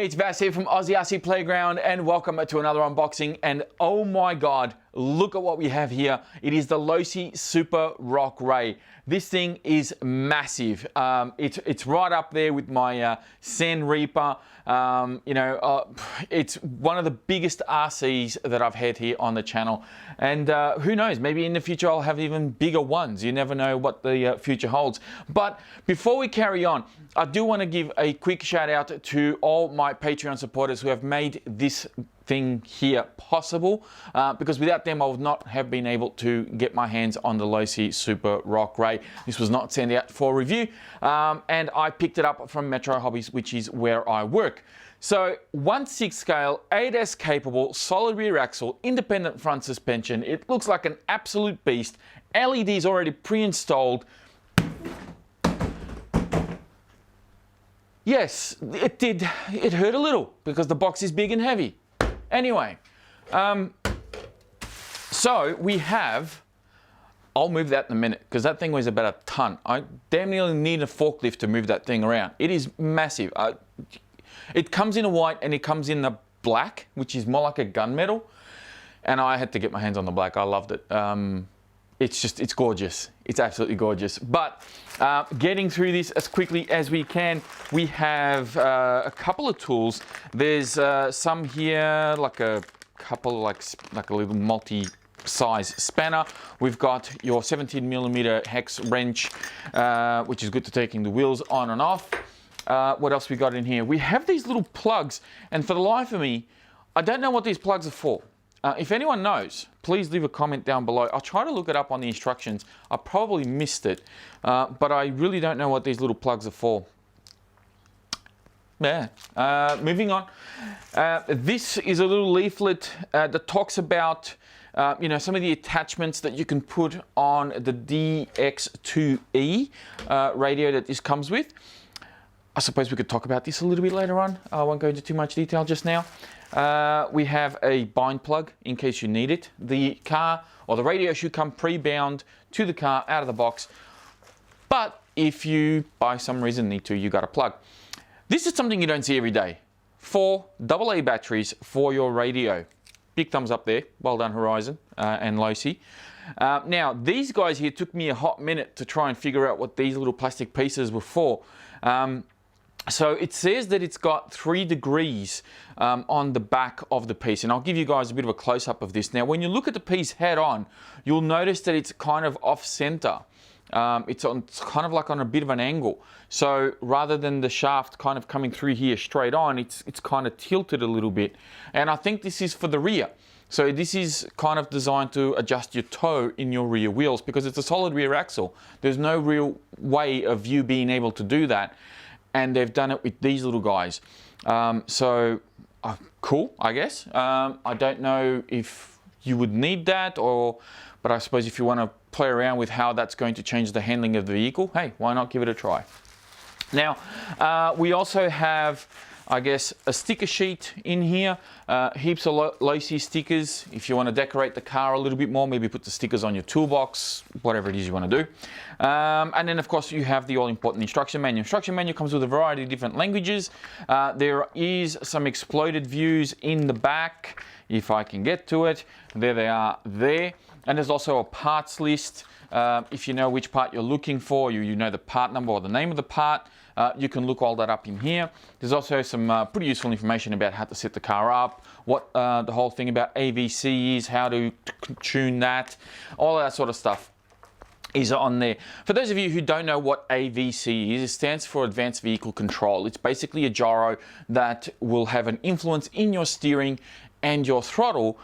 Hey, it's Vass here from Aussie RC Playground and welcome to another unboxing. And oh my God, look at what we have here. It is the Losi Super Rock Ray. This thing is massive. It's right up there with my Sand Reaper. It's one of the biggest RCs that I've had here on the channel. And who knows, maybe in the future I'll have even bigger ones. You never know what the future holds. But before we carry on, I do want to give a quick shout out to all my Patreon supporters who have made this thing here possible, because without them I would not have been able to get my hands on the Losi Super Rock Ray. This was not sent out for review, and I picked it up from Metro Hobbies, which is where I work. So 1/6 scale, 8S capable, solid rear axle, independent front suspension. It looks like an absolute beast. LEDs already pre-installed. Yes, it did. It hurt a little because the box is big and heavy. Anyway, so we have, I'll move that in a minute because that thing weighs about a ton. I damn nearly need a forklift to move that thing around. It is massive. It comes in a white and it comes in the black, which is more like a gunmetal. And I had to get my hands on the black. I loved it. It's gorgeous. It's absolutely gorgeous. But getting through this as quickly as we can, we have a couple of tools. There's some here, like a couple, like a little multi-size spanner. We've got your 17mm hex wrench, which is good to taking the wheels on and off. What else we got in here? We have these little plugs, and for the life of me, I don't know what these plugs are for. If anyone knows, please leave a comment down below. I'll try to look it up on the instructions. I probably missed it, but I really don't know what these little plugs are for. Yeah, moving on. This is a little leaflet that talks about some of the attachments that you can put on the DX2E radio that this comes with. I suppose we could talk about this a little bit later on. I won't go into too much detail just now. We have a bind plug in case you need it. The car or the radio should come pre-bound to the car out of the box. But if you, by some reason, need to, you got a plug. This is something you don't see every day. 4 AA batteries for your radio. Big thumbs up there. Well done, Horizon and Losi. Now, these guys here took me a hot minute to try and figure out what these little plastic pieces were for. So it says that it's got 3 degrees on the back of the piece, and I'll give you guys a bit of a close-up of this. Now, when you look at the piece head on, you'll notice that it's kind of off-center. It's kind of like on a bit of an angle. So rather than the shaft kind of coming through here straight on, it's kind of tilted a little bit. And I think this is for the rear. So this is kind of designed to adjust your toe in your rear wheels because it's a solid rear axle. There's no real way of you being able to do that. And they've done it with these little guys. Cool, I guess. I don't know if you would need that, but I suppose if you want to play around with how that's going to change the handling of the vehicle, hey, why not give it a try? Now, we also have, I guess, a sticker sheet in here, heaps of Losi stickers. If you want to decorate the car a little bit more, maybe put the stickers on your toolbox, whatever it is you want to do. And then, of course, you have the all-important instruction manual. Instruction manual comes with a variety of different languages. There is some exploded views in the back, if I can get to it. There they are there. And there's also a parts list. If you know which part you're looking for, you know the part number or the name of the part, you can look all that up in here. There's also some pretty useful information about how to set the car up, what the whole thing about AVC is, how to tune that, all that sort of stuff is on there. For those of you who don't know what AVC is, it stands for Advanced Vehicle Control. It's basically a gyro that will have an influence in your steering and your throttle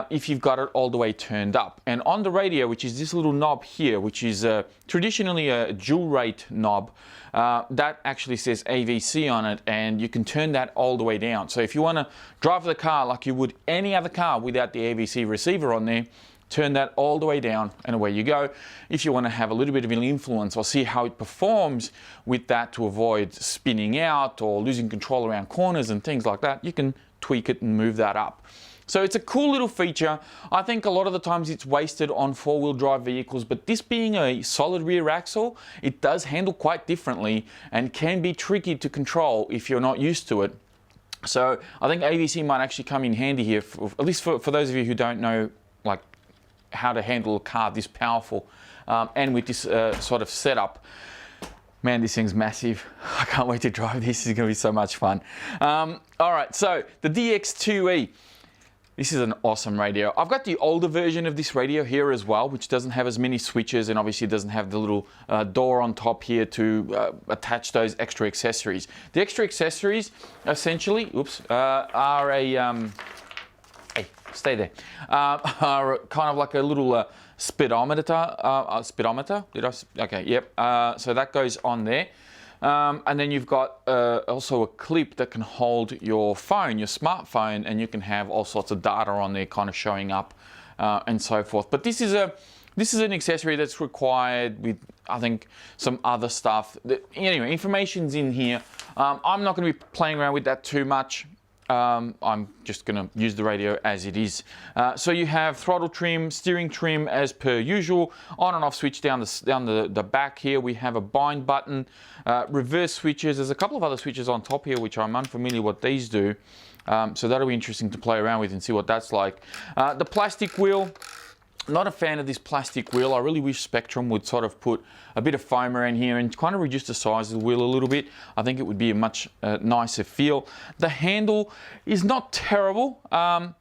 if you've got it all the way turned up. And on the radio, which is this little knob here, which is traditionally a dual rate knob, that actually says AVC on it, and you can turn that all the way down. So if you want to drive the car like you would any other car without the AVC receiver on there, turn that all the way down and away you go. If you want to have a little bit of an influence or see how it performs with that to avoid spinning out or losing control around corners and things like that, you can tweak it and move that up. So it's a cool little feature. I think a lot of the times it's wasted on 4-wheel drive vehicles, but this being a solid rear axle, it does handle quite differently and can be tricky to control if you're not used to it. So I think AVC might actually come in handy here, at least for those of you who don't know like how to handle a car this powerful, and with this sort of setup. Man, this thing's massive. I can't wait to drive this. It's going to be so much fun. All right, so the DX2E. This is an awesome radio. I've got the older version of this radio here as well, which doesn't have as many switches and obviously doesn't have the little door on top here to attach those extra accessories. The extra accessories essentially, are a, hey, stay there, are kind of like a little speedometer, okay, yep. So that goes on there. And then you've got also a clip that can hold your phone, your smartphone, and you can have all sorts of data on there kind of showing up and so forth. But this is an accessory that's required with, I think, some other stuff. Anyway, information's in here. I'm not going to be playing around with that too much. I'm just going to use the radio as it is. So you have throttle trim, steering trim as per usual, on and off switch down the back here. We have a bind button, reverse switches. There's a couple of other switches on top here which I'm unfamiliar what these do. So that'll be interesting to play around with and see what that's like. The plastic wheel. Not a fan of this plastic wheel. I really wish Spectrum would sort of put a bit of foam around here and kind of reduce the size of the wheel a little bit. I think it would be a much nicer feel. The handle is not terrible. I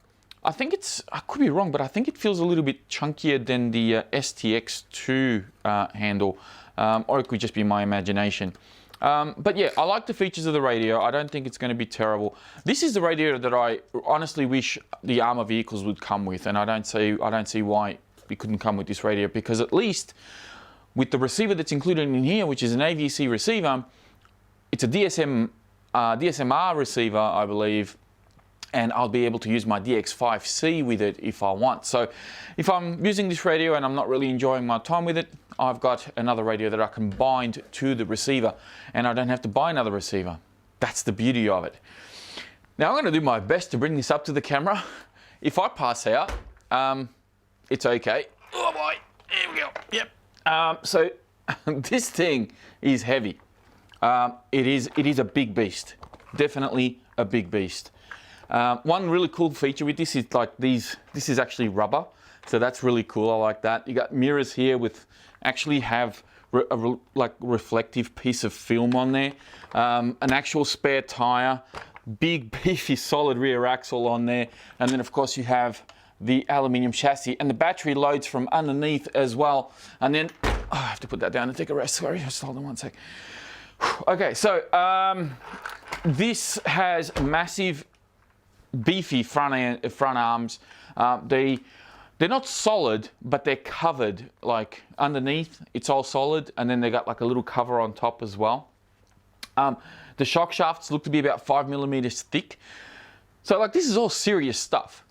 think I could be wrong, but I think it feels a little bit chunkier than the STX2 handle, or it could just be my imagination. But yeah, I like the features of the radio. I don't think it's going to be terrible. This is the radio that I honestly wish the Armour vehicles would come with, and I don't see why it couldn't come with this radio, because at least with the receiver that's included in here, which is an AVC receiver, it's a DSMR receiver, I believe, and I'll be able to use my DX5C with it if I want. So if I'm using this radio and I'm not really enjoying my time with it, I've got another radio that I can bind to the receiver, and I don't have to buy another receiver. That's the beauty of it. Now I'm going to do my best to bring this up to the camera. If I pass out, it's okay. Oh boy, here we go. Yep. So this thing is heavy. It is a big beast. Definitely a big beast. One really cool feature with this is like this is actually rubber, so that's really cool. I like that. You got mirrors here with actually have like reflective piece of film on there, an actual spare tire, big beefy solid rear axle on there, and then of course you have the aluminium chassis, and the battery loads from underneath as well. And then I have to put that down and take a rest. Sorry, just hold on one sec. Okay, so this has massive beefy front arms. They're not solid, but they're covered, like underneath it's all solid, and then they got like a little cover on top as well. The shock shafts look to be about 5 millimeters thick, so like this is all serious stuff.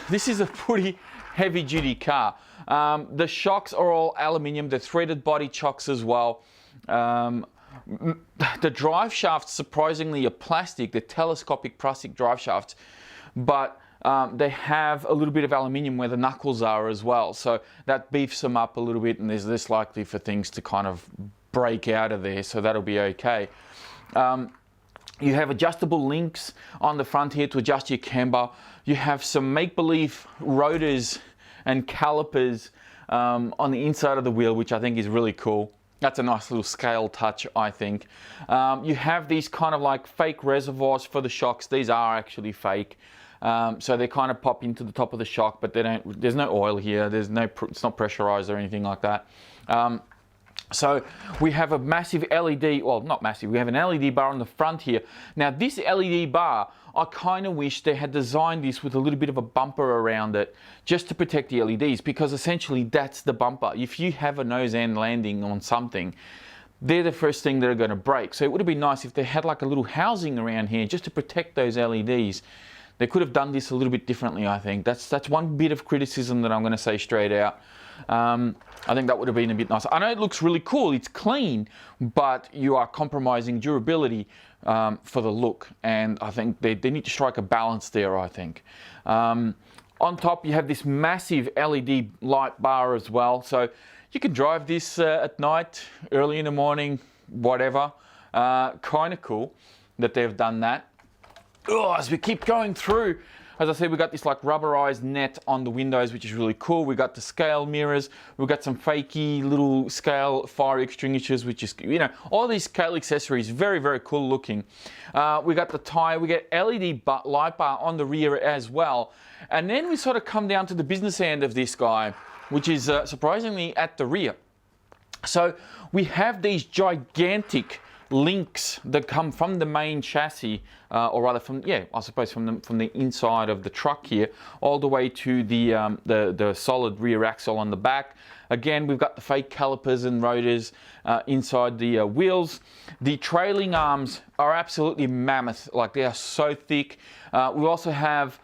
This is a pretty heavy duty car. The shocks are all aluminium. They're threaded body chocks as well. The drive shafts surprisingly are plastic. They're telescopic plastic drive shafts, but they have a little bit of aluminium where the knuckles are as well, so that beefs them up a little bit, and there's less likely for things to kind of break out of there, so that'll be okay. You have adjustable links on the front here to adjust your camber. You have some make-believe rotors and calipers on the inside of the wheel, which I think is really cool. That's a nice little scale touch, I think. You have these kind of like fake reservoirs for the shocks. These are actually fake. So they kind of pop into the top of the shock, but they don't, there's no oil here. There's no, it's not pressurized or anything like that. So we have a massive LED, well, not massive, we have an LED bar on the front here. Now this LED bar, I kind of wish they had designed this with a little bit of a bumper around it just to protect the LEDs, because essentially that's the bumper. If you have a nose-end landing on something, they're the first thing that are going to break. So it would have been nice if they had like a little housing around here just to protect those LEDs. They could have done this a little bit differently, I think. That's one bit of criticism that I'm going to say straight out. I think that would have been a bit nicer. I know it looks really cool, it's clean, but you are compromising durability for the look, and I think they need to strike a balance there, I think. On top you have this massive LED light bar as well, so you can drive this at night, early in the morning, whatever. Kind of cool that they've done that. as we keep going through, as I said, we got this like rubberized net on the windows, which is really cool. We got the scale mirrors. We've got some fakey little scale fire extinguishers, which is, you know, all these scale accessories, very, very cool looking. We got the tire. We get LED light bar on the rear as well. And then we sort of come down to the business end of this guy, which is surprisingly at the rear. So we have these gigantic links that come from the main chassis, or rather from, yeah, I suppose from the inside of the truck here, all the way to the solid rear axle on the back. Again, we've got the fake calipers and rotors inside the wheels. The trailing arms are absolutely mammoth, like they are so thick. We also have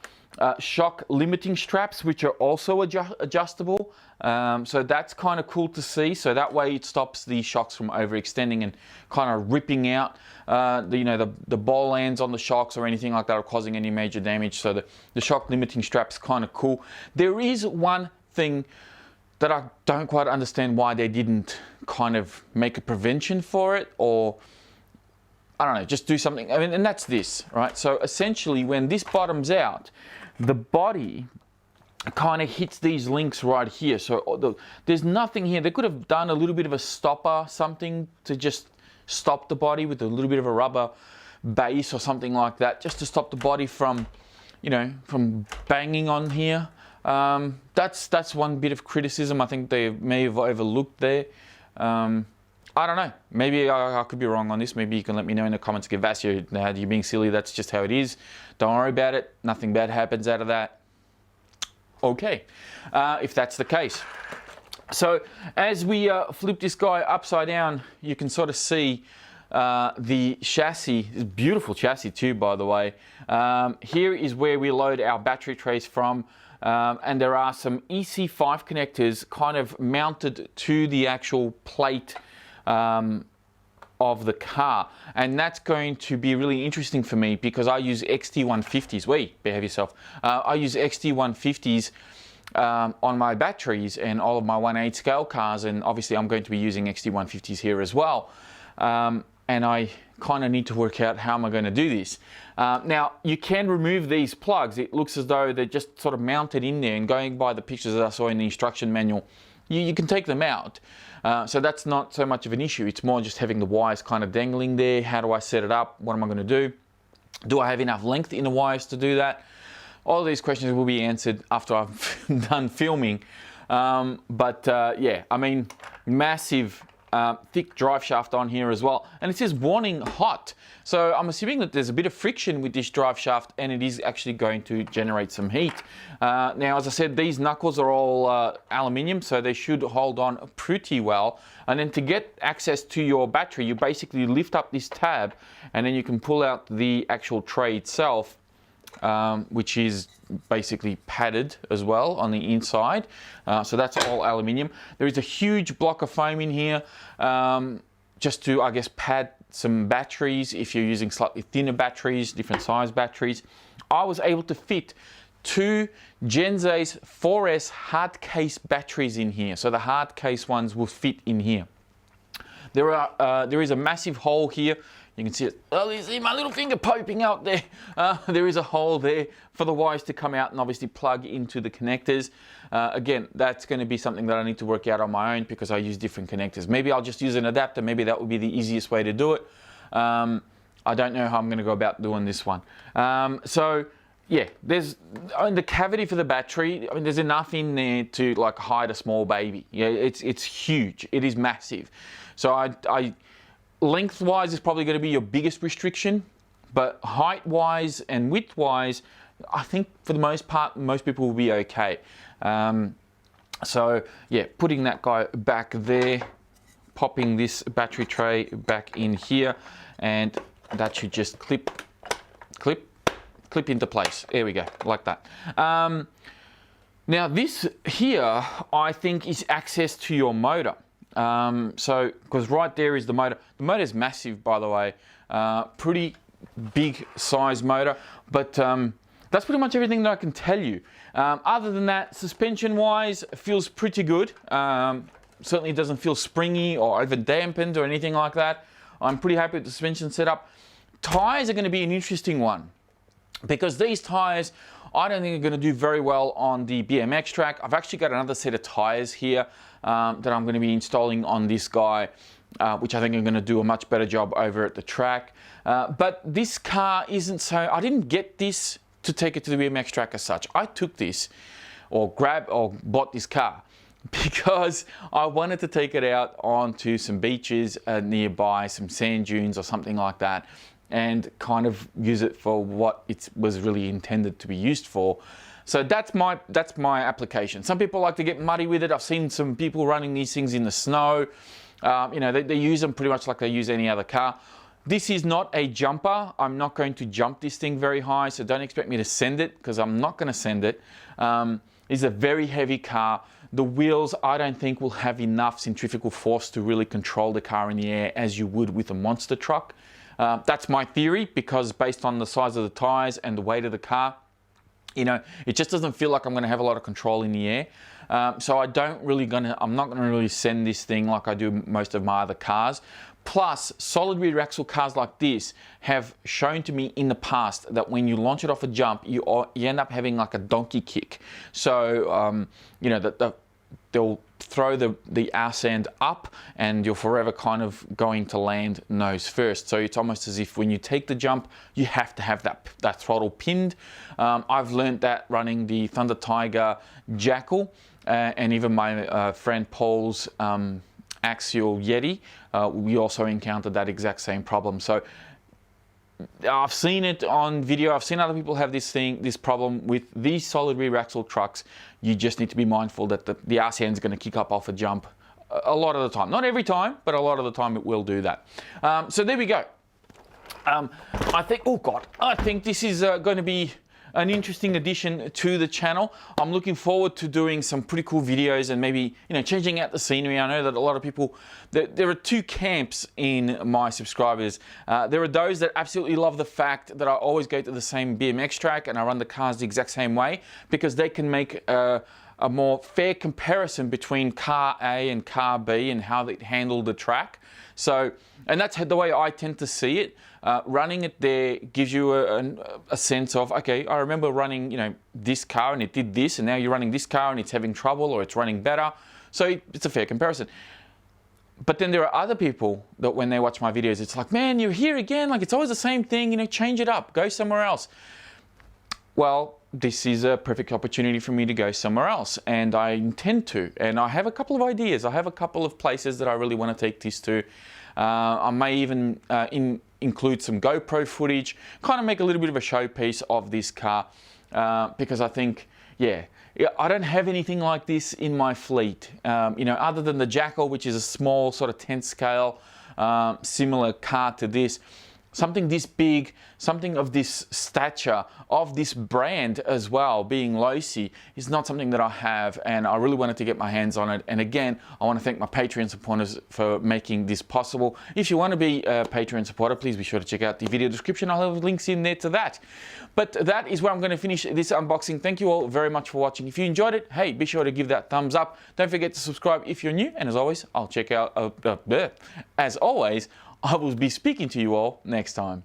shock limiting straps, which are also adjustable. So that's kind of cool to see. So that way it stops the shocks from overextending and kind of ripping out the ball ends on the shocks or anything like that, or causing any major damage. So the shock limiting strap's kind of cool. There is one thing that I don't quite understand why they didn't kind of make a prevention for it, or I don't know, just do something. I mean, and that's this, right? So essentially when this bottoms out, the body kind of hits these links right here. So there's nothing here. They could have done a little bit of a stopper, something to just stop the body with a little bit of a rubber base or something like that, just to stop the body from, you know, from banging on here. That's one bit of criticism I think they may have overlooked there. I don't know. Maybe I could be wrong on this. Maybe you can let me know in the comments. Give us you're being silly. That's just how it is. Don't worry about it. Nothing bad happens out of that. Okay, if that's the case. So as we flip this guy upside down, you can sort of see the chassis. It's a beautiful chassis too, by the way. Here is where we load our battery trays from. And there are some EC5 connectors kind of mounted to the actual plate of the car, and that's going to be really interesting for me because I use XT150s. Behave yourself. I use XT150s on my batteries and all of my 1/8 scale cars, and obviously I'm going to be using XT150s here as well. And I kind of need to work out how am I going to do this. Now you can remove these plugs. It looks as though they're just sort of mounted in there, and going by the pictures that I saw in the instruction manual, you can take them out. So that's not so much of an issue. It's more just having the wires kind of dangling there. How do I set it up? What am I going to do? Do I have enough length in the wires to do that? All of these questions will be answered after I've done filming. Yeah, I mean, massive thick drive shaft on here as well, and it says warning hot, so I'm assuming that there's a bit of friction with this drive shaft and it is actually going to generate some heat. Now, as I said, these knuckles are all aluminium, so they should hold on pretty well. And then to get access to your battery, you basically lift up this tab and then you can pull out the actual tray itself, which is basically padded as well on the inside. So that's all aluminium. There is a huge block of foam in here, just to, I guess, pad some batteries if you're using slightly thinner batteries, different size batteries. I was able to fit 2 Genze's 4S hard case batteries in here. So the hard case ones will fit in here. There is a massive hole here. You can see it. Oh, you see my little finger poking out there. There is a hole there for the wires to come out and obviously plug into the connectors. Again, that's going to be something that I need to work out on my own because I use different connectors. Maybe I'll just use an adapter. Maybe that would be the easiest way to do it. I don't know how I'm going to go about doing this one. So yeah, there's the cavity for the battery. I mean, there's enough in there to like hide a small baby. Yeah, it's huge. It is massive. So I lengthwise is probably going to be your biggest restriction, but height-wise and width-wise, I think for the most part, most people will be okay. So yeah, putting that guy back there, popping this battery tray back in here, and that should just clip into place. There we go, like that. Now this here, I think, is access to your motor. So, because right there is the motor. The motor is massive, by the way, pretty big size motor, but that's pretty much everything that I can tell you. Other than that, suspension wise, it feels pretty good. Certainly doesn't feel springy or over dampened or anything like that. I'm pretty happy with the suspension setup. Tires are going to be an interesting one. because these tires, I don't think are going to do very well on the BMX track. I've actually got another set of tires here that I'm going to be installing on this guy, which I think are going to do a much better job over at the track. But this car isn't so, I didn't get this to take it to the BMX track as such. I took this or bought this car because I wanted to take it out onto some beaches nearby, some sand dunes or something like that, and kind of use it for what it was really intended to be used for. So that's my application. Some people like to get muddy with it. I've seen some people running these things in the snow. You know, they use them pretty much like they use any other car. This is not a jumper. I'm not going to jump this thing very high, so don't expect me to send it, because I'm not going to send it. It's a very heavy car. The wheels, I don't think, will have enough centrifugal force to really control the car in the air as you would with a monster truck. That's my theory, because based on the size of the tires and the weight of the car, you know, it just doesn't feel like I'm going to have a lot of control in the air. So I'm not going to really send this thing like I do most of my other cars. Plus, solid rear axle cars like this have shown to me in the past that when you launch it off a jump, you end up having like a donkey kick. So, you know, they'll throw the arse end up and you're forever kind of going to land nose first. So it's almost as if when you take the jump, you have to have that throttle pinned. I've learned that running the Thunder Tiger Jackal and even my friend Paul's Axial Yeti, we also encountered that exact same problem. So I've seen it on video. I've seen other people have this problem with these solid rear axle trucks. You just need to be mindful that the arse end is going to kick up off a jump a lot of the time. Not every time, but a lot of the time it will do that. So there we go. I think, oh God, I think this is going to be an interesting addition to the channel. I'm looking forward to doing some pretty cool videos and maybe, you know, changing out the scenery. I know that a lot of people, there are two camps in my subscribers. There are those that absolutely love the fact that I always go to the same BMX track and I run the cars the exact same way, because they can make a more fair comparison between car A and car B and how they handle the track. So, and that's the way I tend to see it. Running it there gives you a sense of, okay, I remember running, you know, this car and it did this, and now you're running this car and it's having trouble or it's running better. So it's a fair comparison. But then there are other people that when they watch my videos, it's like, man, you're here again. Like, it's always the same thing, you know, change it up, go somewhere else. Well, this is a perfect opportunity for me to go somewhere else, and I intend to. And I have a couple of ideas. I have a couple of places that I really want to take this to. I may even include some GoPro footage, kind of make a little bit of a showpiece of this car, because I think, yeah, I don't have anything like this in my fleet. You know, other than the Jackal, which is a small sort of 10 scale, similar car to this. Something this big, something of this stature, of this brand as well, being Losi, is not something that I have, and I really wanted to get my hands on it. And again, I want to thank my Patreon supporters for making this possible. If you want to be a Patreon supporter, please be sure to check out the video description. I'll have links in there to that. But that is where I'm going to finish this unboxing. Thank you all very much for watching. If you enjoyed it, hey, be sure to give that thumbs up. Don't forget to subscribe if you're new. And as always, I'll check out, as always, I will be speaking to you all next time.